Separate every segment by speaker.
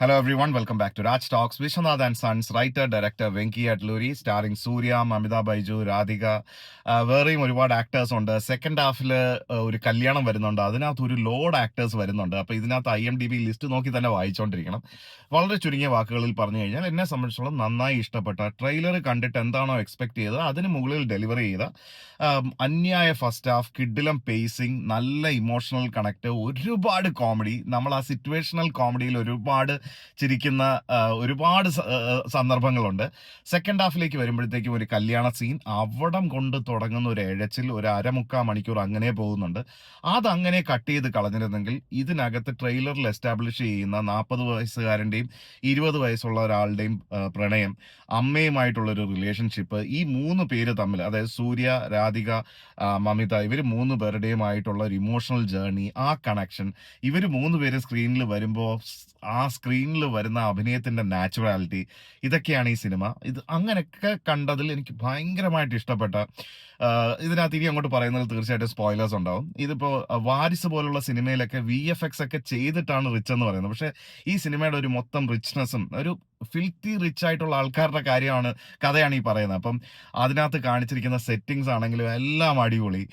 Speaker 1: Hello everyone, welcome back to Raj Talks. Vishwanath and Sons, writer, director Venki Atluri, starring Surya, Mamita Baiju, Radhika. വേറെയും ഒരുപാട് actors ഉണ്ട്. Second ഹാഫിൽ ഒരു കല്യാണം വരുന്നുണ്ട്. അതിനകത്ത് ഒരു ലോഡ് ആക്ടേഴ്സ് വരുന്നുണ്ട്. അപ്പോൾ ഇതിനകത്ത് IMDb ലിസ്റ്റ് നോക്കി തന്നെ വായിച്ചുകൊണ്ടിരിക്കണം. വളരെ ചുരുങ്ങിയ വാക്കുകളിൽ പറഞ്ഞു കഴിഞ്ഞാൽ എന്നെ സംബന്ധിച്ചോളം നന്നായി ഇഷ്ടപ്പെട്ട, ട്രെയിലർ കണ്ടിട്ട് എന്താണോ എക്സ്പെക്ട് ചെയ്തത് അതിന് മുകളിൽ ഡെലിവറി ചെയ്ത അന്യായ ഫസ്റ്റ് ഹാഫ്, കിഡിലം പേസിങ്, നല്ല ഇമോഷണൽ കണക്ട്, ഒരുപാട് കോമഡി. നമ്മൾ ആ സിറ്റുവേഷണൽ കോമഡിയിൽ ഒരുപാട് ചിരിക്കുന്ന ഒരുപാട് സന്ദർഭങ്ങളുണ്ട്. സെക്കൻഡ് ഹാഫിലേക്ക് വരുമ്പോഴത്തേക്കും ഒരു കല്യാണ സീൻ, അവിടം കൊണ്ട് തുടങ്ങുന്ന ഒരു എഴച്ചിൽ ഒരു അരമുക്കാൽ മണിക്കൂർ അങ്ങനെ പോകുന്നുണ്ട്. അതങ്ങനെ കട്ട് ചെയ്ത് കളഞ്ഞിരുന്നെങ്കിൽ ഇതിനകത്ത് ട്രെയിലറിൽ എസ്റ്റാബ്ലിഷ് ചെയ്യുന്ന 40 വയസ്സുകാരൻ്റെയും 20 വയസ്സുള്ള ഒരാളുടെയും പ്രണയം, അമ്മയുമായിട്ടുള്ളൊരു റിലേഷൻഷിപ്പ്, ഈ 3 പേര് തമ്മിൽ, അതായത് സൂര്യ, രാധിക, മമിത, ഇവർ 3 പേരുടെയുമായിട്ടുള്ള ഒരു ഇമോഷണൽ ജേർണി, ആ കണക്ഷൻ, ഇവർ 3 പേര് സ്ക്രീനിൽ വരുമ്പോൾ ആ സ്ക്രീനിൽ വരുന്ന അഭിനയത്തിന്റെ നാച്ചുറാലിറ്റി, ഇതൊക്കെയാണ് ഈ സിനിമ. ഇത് അങ്ങനെയൊക്കെ കണ്ടതിൽ എനിക്ക് ഭയങ്കരമായിട്ട് ഇഷ്ടപ്പെട്ട. ഇതിനകത്ത് ഇനി അങ്ങോട്ട് പറയുന്നത് തീർച്ചയായിട്ടും സ്പോയിലേഴ്സ് ഉണ്ടാവും. ഇതിപ്പോ വാരിസ് പോലുള്ള സിനിമയിലൊക്കെ VFX ഒക്കെ ചെയ്തിട്ടാണ് റിച്ച് എന്ന് പറയുന്നത്. പക്ഷെ ഈ സിനിമയുടെ ഒരു മൊത്തം റിച്ച്നെസ്സും ഒരു ഫിൽത്തി റിച്ച് ആയിട്ടുള്ള ആൾക്കാരുടെ കഥയാണ് ഈ പറയുന്നത്. അപ്പം അതിനകത്ത് കാണിച്ചിരിക്കുന്ന സെറ്റിങ്സ് ആണെങ്കിലും എല്ലാം അടിപൊളി.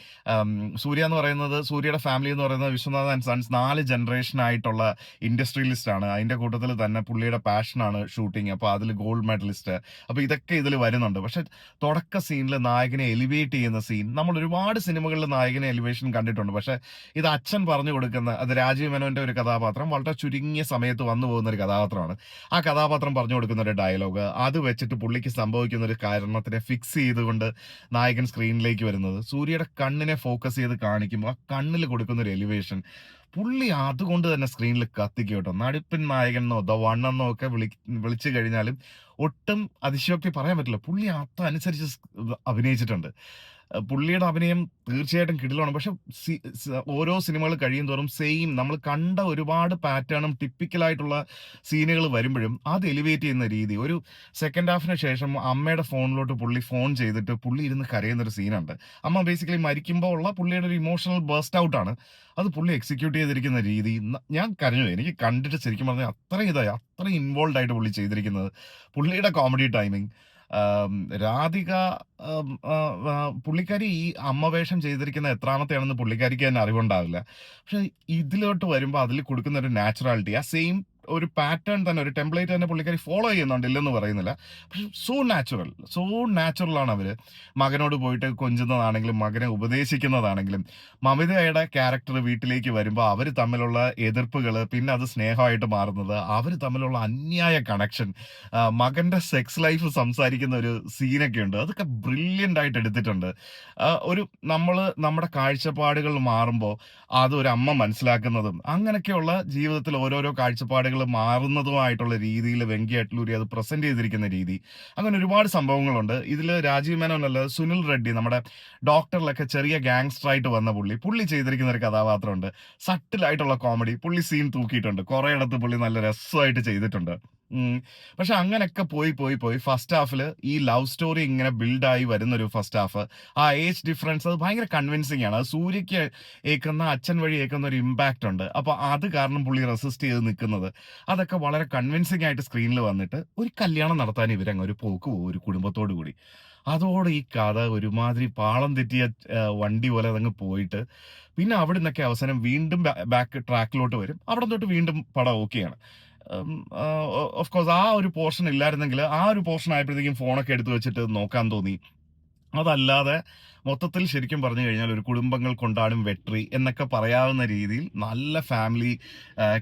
Speaker 1: സൂര്യ എന്ന് പറയുന്നത്, സൂര്യയുടെ ഫാമിലി എന്ന് പറയുന്നത് വിശ്വനാഥ് ആൻഡ് സൺസ് 4 ജനറേഷൻ ആയിട്ടുള്ള ഇൻഡസ്ട്രിയലിസ്റ്റ് ആണ്. അതിന്റെ കൂട്ടത്തിൽ തന്നെ പുള്ളിയുടെ പാഷനാണ് ഷൂട്ടിങ്. അപ്പോൾ അതിൽ ഗോൾഡ് മെഡലിസ്റ്റ്. അപ്പോൾ ഇതൊക്കെ ഇതിൽ വരുന്നുണ്ട്. പക്ഷെ തുടക്ക സീനിൽ നായകനെ എലിവേറ്റ് ചെയ്യുന്ന സീൻ, നമ്മൾ ഒരുപാട് സിനിമകളിൽ നായകനെ എലിവേഷൻ കണ്ടിട്ടുണ്ട്. പക്ഷെ ഇത് അച്ഛൻ പറഞ്ഞു കൊടുക്കുന്ന, അത് രാജീവ് മേനോന്റെ ഒരു കഥാപാത്രം, വളരെ ചുരുങ്ങിയ സമയത്ത് വന്നു പോകുന്ന ഒരു കഥാപാത്രമാണ്. ആ കഥാപാത്രം പറഞ്ഞു കൊടുക്കുന്ന ഒരു ഡയലോഗ്, അത് വെച്ചിട്ട് പുള്ളിക്ക് സംഭവിക്കുന്ന ഒരു കാരണത്തിനെ ഫിക്സ് ചെയ്തുകൊണ്ട് നായകൻ സ്ക്രീനിലേക്ക് വരുന്നത്, സൂര്യയുടെ കണ്ണിനെ ഫോക്കസ് ചെയ്ത് കാണിക്കുമ്പോൾ ആ കണ്ണിൽ കൊടുക്കുന്ന ഒരു എലിവേഷൻ, പുള്ളി അതുകൊണ്ട് തന്നെ സ്ക്രീനിൽ കത്തിക്കും കേട്ടോ. നടിപ്പിൻ നായകൻ എന്നോ ദ വൺ എന്നോ ഒക്കെ വിളിച്ചു കഴിഞ്ഞാലും ഒട്ടും അതിശയോക്തി പറയാൻ പറ്റില്ല. പുള്ളി അതനുസരിച്ച് അഭിനയിച്ചിട്ടുണ്ട്. പുള്ളിയുടെ അഭിനയം തീർച്ചയായിട്ടും കിടിലാണ്. പക്ഷെ ഓരോ സിനിമകൾ കഴിയും തോറും സെയിം നമ്മൾ കണ്ട ഒരുപാട് പാറ്റേണും ടിപ്പിക്കലായിട്ടുള്ള സീനുകൾ വരുമ്പോഴും അത് എലിവേറ്റ് ചെയ്യുന്ന രീതി, ഒരു സെക്കൻഡ് ഹാഫിന് ശേഷം അമ്മയുടെ ഫോണിലോട്ട് പുള്ളി ഫോൺ ചെയ്തിട്ട് പുള്ളി ഇരുന്ന് കരയുന്നൊരു സീനുണ്ട്. അമ്മ ബേസിക്കലി മരിക്കുമ്പോൾ ഉള്ള പുള്ളിയുടെ ഒരു ഇമോഷണൽ ബേസ്റ്റ് ഔട്ടാണ്. അത് പുള്ളി എക്സിക്യൂട്ട് ചെയ്തിരിക്കുന്ന രീതി ഞാൻ കരഞ്ഞു. എനിക്ക് കണ്ടിട്ട് ശരിക്കും പറഞ്ഞാൽ അത്രയും ഇൻവോൾവ് ആയിട്ട് പുള്ളി ചെയ്തിരിക്കുന്നത്. പുള്ളിയുടെ കോമഡി ടൈമിങ്, രാധിക, പുള്ളിക്കാരി ഈ അമ്മ വേഷം ചെയ്തിരിക്കുന്ന എത്രാമത്തെയാണെന്ന് പുള്ളിക്കാരിക്ക് തന്നെ അറിവുണ്ടാവില്ല. പക്ഷെ ഇതിലോട്ട് വരുമ്പോൾ അതിൽ കൊടുക്കുന്ന ഒരു നാച്ചുറാലിറ്റി, ആ സെയിം ഒരു പാറ്റേൺ തന്നെ, ഒരു ടെംപ്ലേറ്റ് തന്നെ പുള്ളിക്കാരി ഫോളോ ചെയ്യുന്നുണ്ട്, ഇല്ലെന്ന് പറയുന്നില്ല. പക്ഷെ സോ നാച്ചുറൽ ആണ് അവര്. മകനോട് പോയിട്ട് കൊഞ്ചുന്നതാണെങ്കിലും മകനെ ഉപദേശിക്കുന്നതാണെങ്കിലും, മമിതയുടെ ക്യാരക്ടർ വീട്ടിലേക്ക് വരുമ്പോൾ അവർ തമ്മിലുള്ള എതിർപ്പുകൾ, പിന്നെ അത് സ്നേഹമായിട്ട് മാറുന്നത്, അവർ തമ്മിലുള്ള അന്യായ കണക്ഷൻ, മകന്റെ സെക്സ് ലൈഫ് സംസാരിക്കുന്ന ഒരു സീനൊക്കെ ഉണ്ട്. അതൊക്കെ ബ്രില്യൻ്റ് ആയിട്ട് എടുത്തിട്ടുണ്ട്. ഒരു നമ്മുടെ കാഴ്ചപ്പാടുകൾ മാറുമ്പോൾ അത് ഒരു അമ്മ മനസ്സിലാക്കുന്നതും, അങ്ങനെയൊക്കെയുള്ള ജീവിതത്തിൽ ഓരോരോ കാഴ്ചപ്പാടുകൾ മാറുന്നതുമായിട്ടുള്ള രീതിയിൽ വെങ്കി അട്ലൂരി അത് പ്രസന്റ് ചെയ്തിരിക്കുന്ന രീതി, അങ്ങനെ ഒരുപാട് സംഭവങ്ങളുണ്ട്. ഇതിൽ രാജീവ് മേനോൻ അല്ല, സുനിൽ റെഡ്ഡി, നമ്മുടെ ഡോക്ടറിലൊക്കെ ചെറിയ ഗാങ്സ്റ്റർ ആയിട്ട് വന്ന പുള്ളി ചെയ്തിരിക്കുന്ന ഒരു കഥാപാത്രമുണ്ട്. സട്ടിലായിട്ടുള്ള കോമഡി, പുള്ളി സീൻ തൂക്കിയിട്ടുണ്ട്. കുറെ ഇടത്ത് പുള്ളി നല്ല രസമായിട്ട് ചെയ്തിട്ടുണ്ട്. പക്ഷെ അങ്ങനെയൊക്കെ പോയി ഫസ്റ്റ് ഹാഫിൽ ഈ ലവ് സ്റ്റോറി ഇങ്ങനെ ബിൽഡായി വരുന്നൊരു ഫസ്റ്റ് ഹാഫ്, ആ ഏജ് ഡിഫറൻസ്, അത് ഭയങ്കര കൺവിൻസിങ് ആണ്. അത് സൂര്യക്ക് അച്ഛൻ വഴി ഏക്കുന്ന ഒരു ഇമ്പാക്റ്റ് ഉണ്ട്. അപ്പൊ അത് കാരണം പുള്ളി റെസിസ്റ്റ് ചെയ്ത് നിൽക്കുന്നത്, അതൊക്കെ വളരെ കൺവിൻസിങ് ആയിട്ട് സ്ക്രീനിൽ വന്നിട്ട് ഒരു കല്യാണം നടത്താൻ ഇവരങ്ങ് ഒരു പോക്ക് പോകും, ഒരു കുടുംബത്തോടു കൂടി. അതോടെ ഈ കഥ ഒരുമാതിരി പാളം തെറ്റിയ വണ്ടി പോലെ അതങ്ങ് പോയിട്ട്, പിന്നെ അവിടെ നിന്നൊക്കെ അവസാനം വീണ്ടും ബാക്ക് ട്രാക്കിലോട്ട് വരും. അവിടെ തൊട്ട് വീണ്ടും പടം ഓക്കെയാണ്. ഓഫ് കോഴ്സ് ആ ഒരു പോർഷൻ ഇല്ലായിരുന്നെങ്കിൽ, ആ ഒരു പോർഷൻ ആയപ്പോഴത്തേക്കും ഫോണൊക്കെ എടുത്തു വെച്ചിട്ട് നോക്കാൻ തോന്നി. അതല്ലാതെ മൊത്തത്തിൽ ശരിക്കും പറഞ്ഞു കഴിഞ്ഞാൽ ഒരു കുടുംബങ്ങൾ കൊണ്ടാടും വെട്രി എന്നൊക്കെ പറയാവുന്ന രീതിയിൽ നല്ല ഫാമിലി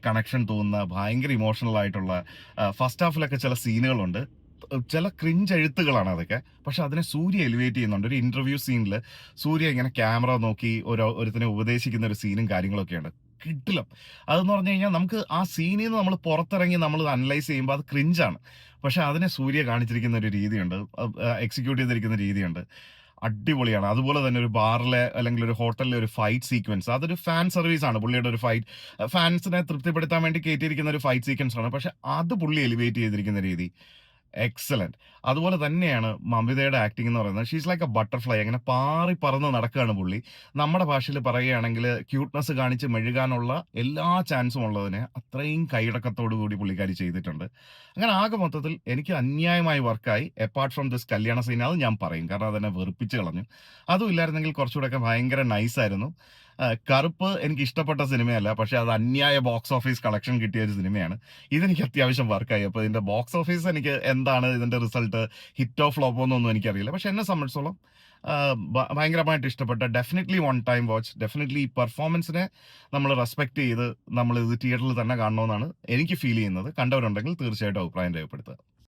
Speaker 1: കണക്ഷൻ തോന്നുന്ന, ഭയങ്കര ഇമോഷണൽ ആയിട്ടുള്ള, ഫസ്റ്റ് ഹാഫിലൊക്കെ ചില സീനുകളുണ്ട്, ചില ക്രിഞ്ച് എഴുത്തുകളാണ് അതൊക്കെ. പക്ഷെ അതിനെ സൂര്യ എലിവേറ്റ് ചെയ്യുന്നുണ്ട്. ഒരു ഇന്റർവ്യൂ സീനിൽ സൂര്യ ഇങ്ങനെ ക്യാമറ നോക്കി ഒരുത്തിനെ ഉപദേശിക്കുന്ന ഒരു സീനും കാര്യങ്ങളൊക്കെയുണ്ട്. കിട്ടില്ല. അതെന്ന് പറഞ്ഞു കഴിഞ്ഞാൽ നമുക്ക് ആ സീനിൽ നിന്ന് നമ്മൾ പുറത്തിറങ്ങി നമ്മൾ അനലൈസ് ചെയ്യുമ്പോൾ അത് ക്രിഞ്ചാണ്. പക്ഷെ അതിനെ സൂര്യ കാണിച്ചിരിക്കുന്ന ഒരു രീതിയുണ്ട്, എക്സിക്യൂട്ട് ചെയ്തിരിക്കുന്ന രീതിയുണ്ട്, അടിപൊളിയാണ്. അതുപോലെ തന്നെ ഒരു ബാറിലെ അല്ലെങ്കിൽ ഒരു ഹോട്ടലിലെ ഒരു ഫൈറ്റ് സീക്വൻസ്, അതൊരു ഫാൻ സർവീസ് ആണ്. പുള്ളിയുടെ ഒരു ഫൈറ്റ്, ഫാൻസിനെ തൃപ്തിപ്പെടുത്താൻ വേണ്ടി കയറ്റിയിരിക്കുന്ന ഒരു ഫൈറ്റ് സീക്വൻസ് ആണ്. പക്ഷെ അത് പുള്ളി എലിവേറ്റ് ചെയ്തിരിക്കുന്ന രീതി എക്സലന്റ്. അതുപോലെ തന്നെയാണ് മമിതയുടെ ആക്ടിംഗ് എന്ന് പറയുന്നത്. She is like A butterfly. അങ്ങനെ പാറി പറന്ന് നടക്കാണ് പുള്ളി. നമ്മുടെ ഭാഷയിൽ പറയുകയാണെങ്കിൽ ക്യൂട്ട്നെസ് കാണിച്ച് മെഴുകാനുള്ള എല്ലാ ചാൻസും ഉള്ളതിനെ അത്രയും കൈയടക്കത്തോടു കൂടി പുള്ളിക്കാരി ചെയ്തിട്ടുണ്ട്. അങ്ങനെ ആകെ മൊത്തത്തിൽ എനിക്ക് അന്യായമായി വർക്കായി. അപ്പാർട്ട് ഫ്രം ദിസ് കല്യാണ സീൻ അത് ഞാൻ പറയും. കാരണം അതെന്നെ വെറുപ്പിച്ച് കളഞ്ഞു. അതും ഇല്ലായിരുന്നെങ്കിൽ കുറച്ചുകൂടെയൊക്കെ ഭയങ്കര നൈസായിരുന്നു. കറുപ്പ് എനിക്ക് ഇഷ്ടപ്പെട്ട സിനിമയല്ല. പക്ഷെ അത് അന്യായ ബോക്സ് ഓഫീസ് കളക്ഷൻ കിട്ടിയ ഒരു സിനിമയാണ്. ഇതെനിക്ക് അത്യാവശ്യം വർക്കായി. അപ്പോൾ ഇതിന്റെ ബോക്സ് ഓഫീസ് എനിക്ക് എന്താണ് ഇതിന്റെ റിസൾട്ട്, ഹിറ്റോ ഫ്ലോപ്പോ എന്നൊന്നും എനിക്കറിയില്ല. പക്ഷെ എന്നെ സംബന്ധിച്ചിടത്തോളം ഭയങ്കരമായിട്ട് ഇഷ്ടപ്പെട്ട definitely one time watch. Definitely ഈ പെർഫോമൻസിനെ നമ്മൾ റെസ്പെക്ട് ചെയ്ത് നമ്മൾ ഇത് തിയേറ്ററിൽ തന്നെ കാണണമെന്നാണ് എനിക്ക് ഫീൽ ചെയ്യുന്നത്. കണ്ടവരുണ്ടെങ്കിൽ തീർച്ചയായിട്ടും അഭിപ്രായം രേഖപ്പെടുത്തുക.